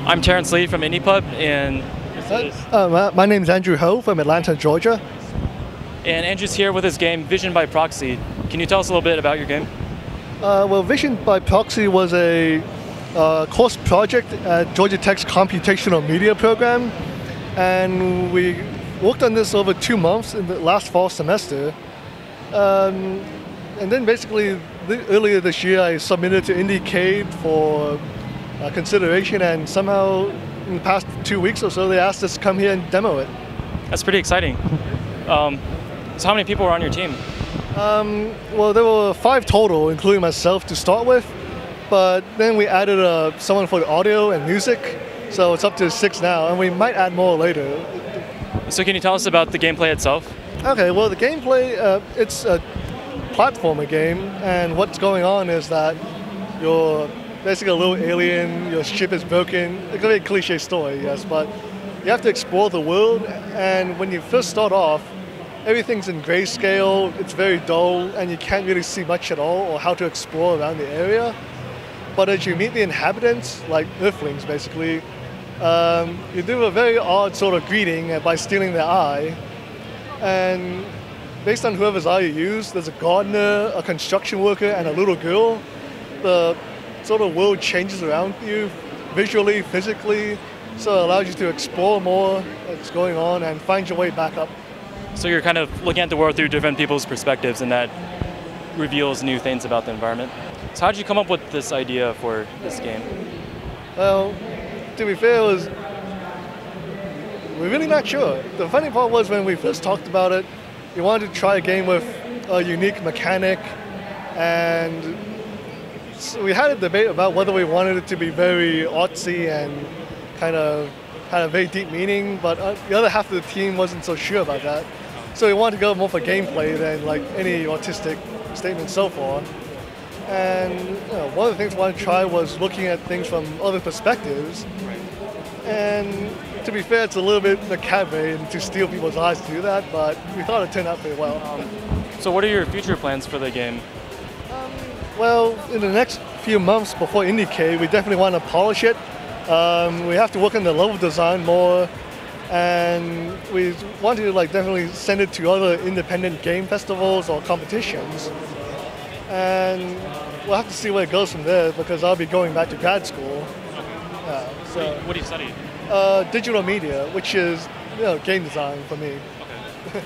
I'm Terrence Lee from IndiePub, and my name is Andrew Ho from Atlanta, Georgia. And Andrew's here with his game Vision by Proxy. Can you tell us a little bit about your game? Well, Vision by Proxy was a course project at Georgia Tech's computational media program, and we worked on this over 2 months in the last fall semester. And then basically earlier this year I submitted to IndieCade for consideration, and somehow in the past 2 weeks or so they asked us to come here and demo it. That's pretty exciting. So how many people were on your team? Well, there were 5 total, including myself to start with, but then we added someone for the audio and music, so it's up to 6 now, and we might add more later. So can you tell us about the gameplay itself? Okay, well the gameplay, it's a platformer game, and what's going on is that you're basically a little alien, your ship is broken. It's a very cliche story, yes, but you have to explore the world, and when you first start off, everything's in grayscale, it's very dull, and you can't really see much at all or how to explore around the area. But as you meet the inhabitants, like Earthlings basically, you do a very odd sort of greeting by stealing their eye. And based on whoever's eye you use, there's a gardener, a construction worker, and a little girl. The sort of world changes around you, visually, physically, so it allows you to explore more what's going on and find your way back up. So you're kind of looking at the world through different people's perspectives, and that reveals new things about the environment. So how did you come up with this idea for this game? Well, to be fair, we're really not sure. The funny part was when we first talked about it, we wanted to try a game with a unique mechanic, and so we had a debate about whether we wanted it to be very artsy and kind of had a very deep meaning, but the other half of the team wasn't so sure about that. So we wanted to go more for gameplay than like any artistic statement so far. And one of the things we wanted to try was looking at things from other perspectives. And to be fair, it's a little bit macabre and to steal people's eyes to do that, but we thought it turned out pretty well. So what are your future plans for the game? Well, in the next few months before IndieCade, we definitely want to polish it. We have to work on the level design more, and we want to definitely send it to other independent game festivals or competitions. And we'll have to see where it goes from there, because I'll be going back to grad school. So what do you study? Digital media, which is game design for me. Okay.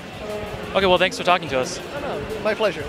Okay, well, thanks for talking to us. No, my pleasure.